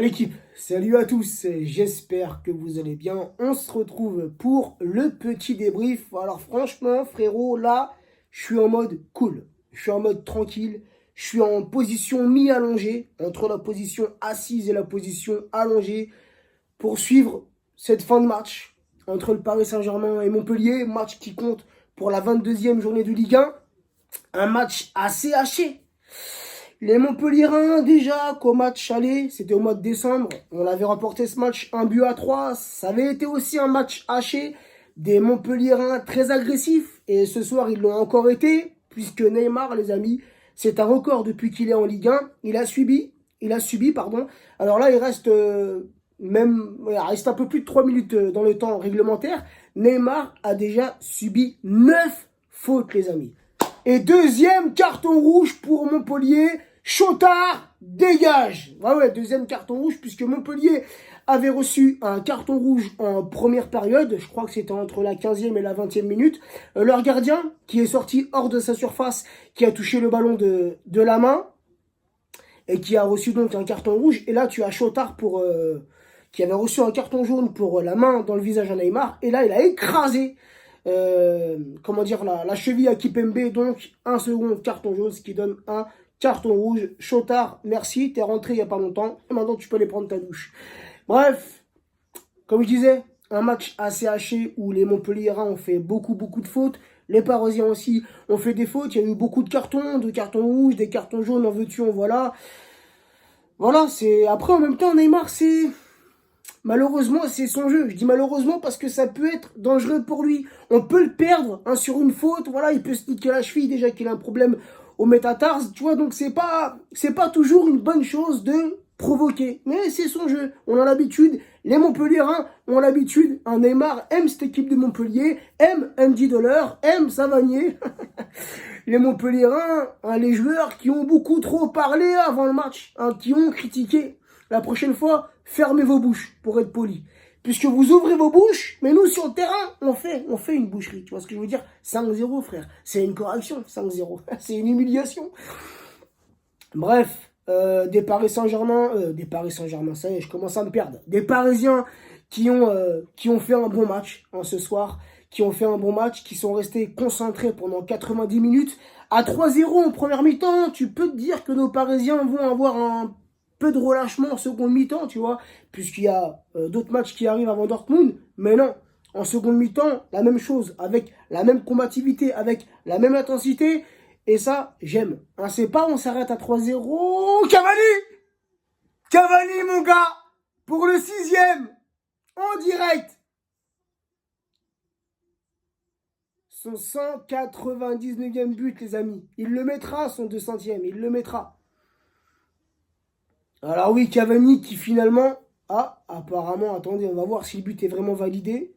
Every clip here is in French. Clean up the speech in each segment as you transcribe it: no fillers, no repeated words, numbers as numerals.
l'équipe, salut à tous, j'espère que vous allez bien. On se retrouve pour le petit débrief. Alors franchement frérot, là, je suis en mode cool, je suis en mode tranquille, je suis en position mi-allongée, entre la position assise et la position allongée, pour suivre cette fin de match entre le Paris Saint-Germain et Montpellier, match qui compte pour la 22e journée de Ligue 1, un match assez haché. Les Montpelliérains, déjà, qu'au match aller, c'était au mois de décembre, on avait remporté ce match 1-3. Ça avait été aussi un match haché, des Montpelliérains très agressifs. Et ce soir, ils l'ont encore été, puisque Neymar, les amis, c'est un record depuis qu'il est en Ligue 1. Il a subi, pardon. Alors là, il reste il reste un peu plus de 3 minutes dans le temps réglementaire. Neymar a déjà subi 9 fautes, les amis. Et deuxième carton rouge pour Montpellier. Chotard, dégage. Ouais, deuxième carton rouge, puisque Montpellier avait reçu un carton rouge en première période. Je crois que c'était entre la 15e et la 20e minute. Leur gardien, qui est sorti hors de sa surface, qui a touché le ballon de la main, et qui a reçu donc un carton rouge. Et là, tu as Chotard qui avait reçu un carton jaune pour la main dans le visage à Neymar. Et là, il a écrasé la cheville à Kipembe, donc un second carton jaune, ce qui donne un carton rouge. Chotard, merci, t'es rentré il n'y a pas longtemps, et maintenant tu peux aller prendre ta douche. Bref, comme je disais, un match assez haché où les Montpelliérains ont fait beaucoup de fautes. Les Parisiens aussi ont fait des fautes. Il y a eu beaucoup de cartons rouges, des cartons jaunes, en veux-tu, en voilà. Voilà, c'est. Après, en même temps, Neymar, c'est. Malheureusement, c'est son jeu. Je dis malheureusement parce que ça peut être dangereux pour lui. On peut le perdre sur une faute. Voilà, il peut se niquer la cheville déjà qu'il a un problème au métatarse. Tu vois, donc c'est pas toujours une bonne chose de provoquer. Mais c'est son jeu. On a l'habitude. Les Montpelliérains ont l'habitude. Un Neymar aime cette équipe de Montpellier, aime Andy Dollar, aime Savanier. Les Montpelliérains, les joueurs qui ont beaucoup trop parlé avant le match, qui ont critiqué. La prochaine fois, fermez vos bouches, pour être poli. Puisque vous ouvrez vos bouches, mais nous, sur le terrain, on fait une boucherie. Tu vois ce que je veux dire? 5-0, frère. C'est une correction, 5-0. C'est une humiliation. Bref, des Paris Saint-Germain, ça y est, je commence à me perdre. Des Parisiens qui ont fait un bon match ce soir, qui ont fait un bon match, qui sont restés concentrés pendant 90 minutes. À 3-0 en première mi-temps, tu peux te dire que nos Parisiens vont avoir un peu de relâchement en seconde mi-temps, tu vois, puisqu'il y a d'autres matchs qui arrivent avant Dortmund, mais non, en seconde mi-temps, la même chose, avec la même combativité, avec la même intensité, et ça, j'aime. C'est pas on s'arrête à 3-0, Cavani, mon gars, pour le 6e, en direct, son 199e but, les amis, il le mettra, son 200e, il le mettra. Alors oui, Cavani qui finalement... Ah, apparemment, attendez, on va voir si le but est vraiment validé.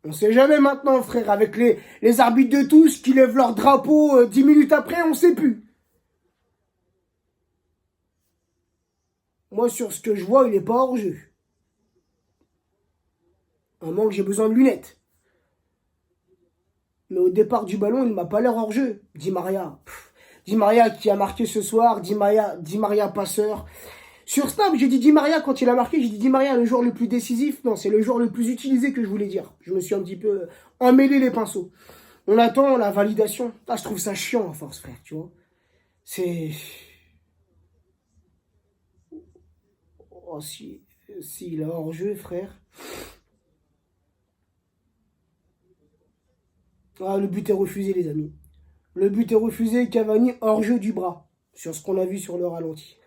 On sait jamais maintenant, frère, avec les arbitres de tous qui lèvent leur drapeau 10 minutes après, on sait plus. Moi, sur ce que je vois, il n'est pas hors jeu. À moins que j'ai besoin de lunettes. Mais au départ du ballon, il ne m'a pas l'air hors jeu. Di Maria. Di Maria qui a marqué ce soir. Di Maria passeur. Sur Snap, j'ai dit Di Maria quand il a marqué. J'ai dit Di Maria le joueur le plus décisif. Non, c'est le joueur le plus utilisé que je voulais dire. Je me suis un petit peu emmêlé les pinceaux. On attend la validation. Ah, je trouve ça chiant à force, frère, tu vois. C'est... Oh, si il est hors jeu, frère. Ah, le but est refusé, les amis. Le but est refusé. Cavani hors jeu du bras. Sur ce qu'on a vu sur le ralenti.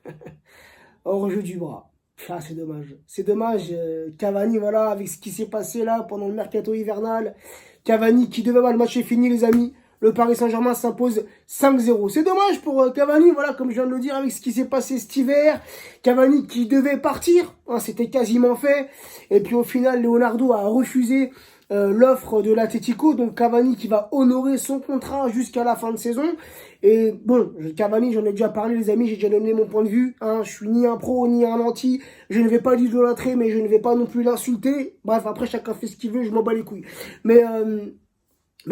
Hors jeu du bras. Ah, c'est dommage. C'est dommage. Cavani, voilà, avec ce qui s'est passé là pendant le mercato hivernal. Cavani qui devait... Le match est fini, les amis. Le Paris Saint-Germain s'impose 5-0. C'est dommage pour Cavani, voilà, comme je viens de le dire, avec ce qui s'est passé cet hiver. Cavani qui devait partir, c'était quasiment fait. Et puis au final, Leonardo a refusé l'offre de l'Atlético. Donc Cavani qui va honorer son contrat jusqu'à la fin de saison. Et bon, Cavani, j'en ai déjà parlé, les amis, j'ai déjà donné mon point de vue. Je suis ni un pro, ni un anti. Je ne vais pas l'idolâtrer, mais je ne vais pas non plus l'insulter. Bref, après, chacun fait ce qu'il veut, je m'en bats les couilles. Mais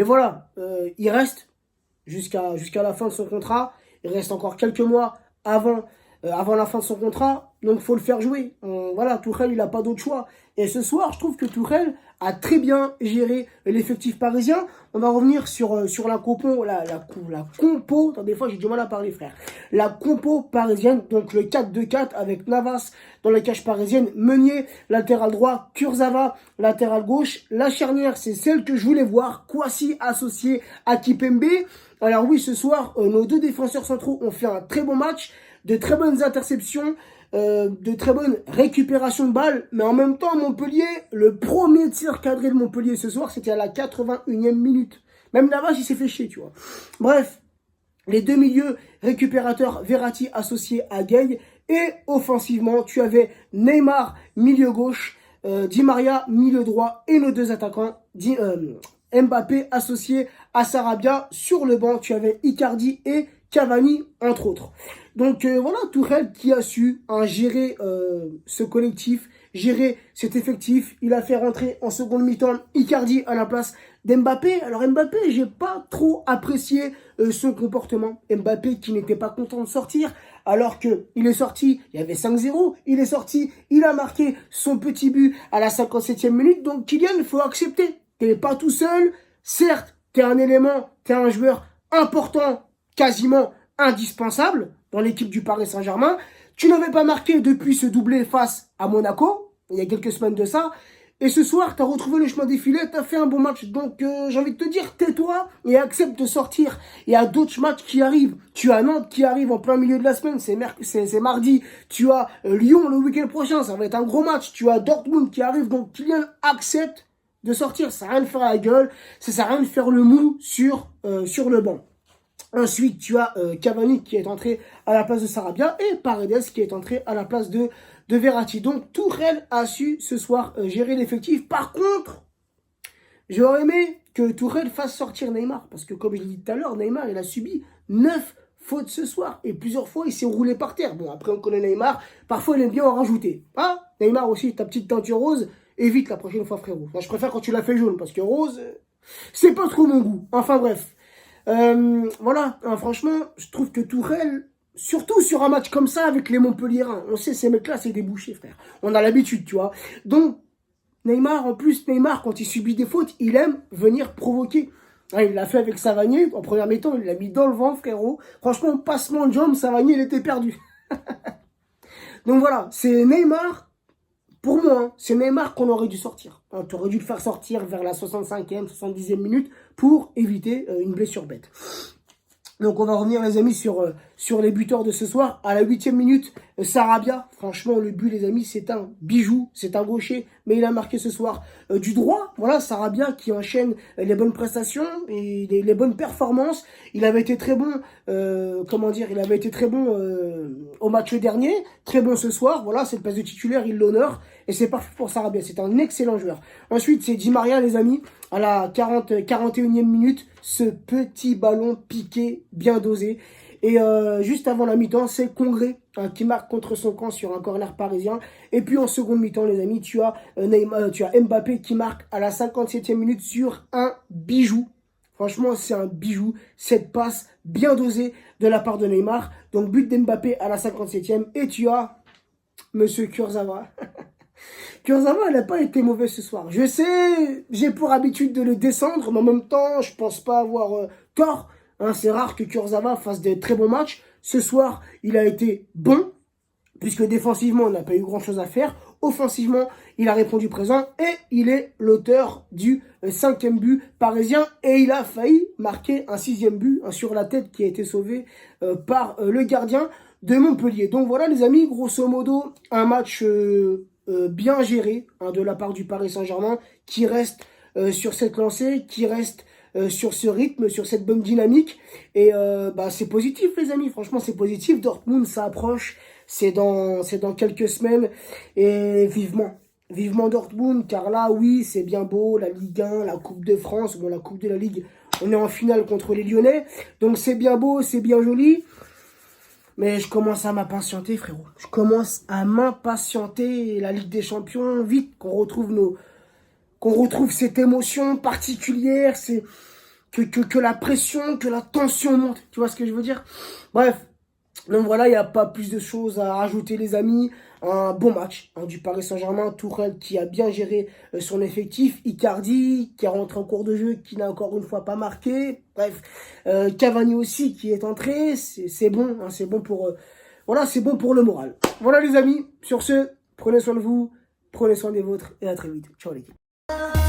voilà, il reste jusqu'à la fin de son contrat. Il reste encore quelques mois avant avant la fin de son contrat, donc il faut le faire jouer. Voilà, Tuchel, il n'a pas d'autre choix. Et ce soir, je trouve que Tuchel a très bien géré l'effectif parisien. On va revenir sur la compo, la compo, des fois j'ai du mal à parler frère. La compo parisienne, donc le 4-2-4 avec Navas dans la cage parisienne, Meunier, latéral droit, Kurzawa, latéral gauche. La charnière, c'est celle que je voulais voir, Kouassi associé à Kipembe. Alors oui, ce soir, nos deux défenseurs centraux ont fait un très bon match, de très bonnes interceptions, de très bonnes récupérations de balles, mais en même temps, Montpellier, le premier tir cadré de Montpellier ce soir, c'était à la 81e minute. Même Navas, il s'est fait chier, tu vois. Bref, les deux milieux récupérateurs, Verratti associé à Gueye, et offensivement, tu avais Neymar, milieu gauche, Di Maria, milieu droit, et nos deux attaquants, Mbappé associé à Sarabia. Sur le banc, tu avais Icardi et Cavani, entre autres. Donc voilà, Tuchel qui a su gérer ce collectif, gérer cet effectif. Il a fait rentrer en seconde mi-temps Icardi à la place d'Mbappé. Alors Mbappé, j'ai pas trop apprécié son comportement. Mbappé qui n'était pas content de sortir, alors que il est sorti, il y avait 5-0, il est sorti, il a marqué son petit but à la 57e minute. Donc Kylian, il faut accepter. T'es pas tout seul, certes, t'es un élément, t'es un joueur important, quasiment indispensable dans l'équipe du Paris Saint-Germain. Tu n'avais pas marqué depuis ce doublé face à Monaco, il y a quelques semaines de ça. Et ce soir, tu as retrouvé le chemin des filets, tu as fait un bon match. Donc, j'ai envie de te dire, tais-toi et accepte de sortir. Il y a d'autres matchs qui arrivent. Tu as Nantes qui arrive en plein milieu de la semaine, c'est mardi. Tu as Lyon le week-end prochain, ça va être un gros match. Tu as Dortmund qui arrive, donc Kylian accepte de sortir. Ça sert à rien de faire la gueule, ça sert à rien de faire le mou sur le banc. Ensuite, tu as Cavani qui est entré à la place de Sarabia et Paredes qui est entré à la place de Verratti. Donc, Tuchel a su ce soir gérer l'effectif. Par contre, j'aurais aimé que Tuchel fasse sortir Neymar. Parce que, comme je l'ai dit tout à l'heure, Neymar, il a subi 9 fautes ce soir. Et plusieurs fois, il s'est roulé par terre. Bon, après, on connaît Neymar. Parfois, il aime bien en rajouter. Ah, Neymar aussi, ta petite teinture rose. Évite la prochaine fois, frérot. Moi, je préfère quand tu l'as fait jaune. Parce que rose, c'est pas trop mon goût. Enfin, bref. Voilà, franchement, je trouve que Tuchel, surtout sur un match comme ça avec les Montpelliérains, on sait ces mecs-là, c'est des bouchers, frère. On a l'habitude, tu vois. Donc, Neymar, en plus, Neymar, quand il subit des fautes, il aime venir provoquer. Il l'a fait avec Savanier, en première mi-temps, il l'a mis dans le vent, frérot. Franchement, passement de jambes, Savanier, il était perdu. Donc voilà, c'est Neymar. Pour moi, hein, c'est Neymar qu'on aurait dû sortir. Hein, tu aurais dû le faire sortir vers la 65e, 70e minute pour éviter une blessure bête. Donc on va revenir les amis sur les buteurs de ce soir. À la 8e minute, Sarabia. Franchement, le but les amis, c'est un bijou, c'est un gaucher. Mais il a marqué ce soir du droit. Voilà, Sarabia qui enchaîne les bonnes prestations et les bonnes performances. Il avait été très bon, il avait été très bon au match dernier. Très bon ce soir. Voilà, c'est le place de titulaire, il l'honore. Et c'est parfait pour Sarabia, c'est un excellent joueur. Ensuite, c'est Di Maria les amis. À la 41e minute, ce petit ballon piqué, bien dosé. Et juste avant la mi-temps, c'est Congré qui marque contre son camp sur un corner parisien. Et puis en seconde mi-temps, les amis, tu as Mbappé qui marque à la 57e minute sur un bijou. Franchement, c'est un bijou. Cette passe bien dosée de la part de Neymar. Donc but d'Mbappé à la 57e. Et tu as Monsieur Kurzawa. Kurzawa, elle n'a pas été mauvais ce soir. Je sais, j'ai pour habitude de le descendre, mais en même temps, je pense pas avoir tort. Hein, c'est rare que Kurzawa fasse des très bons matchs. Ce soir, il a été bon, puisque défensivement, on n'a pas eu grand-chose à faire. Offensivement, il a répondu présent et il est l'auteur du 5e but parisien. Et il a failli marquer un 6e but sur la tête qui a été sauvé par le gardien de Montpellier. Donc voilà les amis, grosso modo, un match bien géré de la part du Paris Saint-Germain qui reste sur cette lancée, qui reste sur ce rythme, sur cette bonne dynamique. Et c'est positif les amis, franchement c'est positif. Dortmund ça approche, c'est dans quelques semaines et vivement Dortmund, car là oui c'est bien beau, la Ligue 1, la Coupe de France, bon la Coupe de la Ligue, on est en finale contre les Lyonnais, donc c'est bien beau, c'est bien joli. Mais je commence à m'impatienter, frérot. Je commence à m'impatienter. La Ligue des Champions, vite, qu'on retrouve cette émotion particulière, c'est que la pression, que la tension monte. Tu vois ce que je veux dire? Bref, Donc voilà, il n'y a pas plus de choses à rajouter les amis. Un bon match du Paris Saint-Germain. Tourelle qui a bien géré son effectif. Icardi qui est rentré en cours de jeu, qui n'a encore une fois pas marqué. Bref, Cavani aussi qui est entré. C'est bon, hein, c'est bon pour voilà, c'est bon pour le moral. Voilà les amis, sur ce, prenez soin de vous, prenez soin des vôtres et à très vite. Ciao les gars.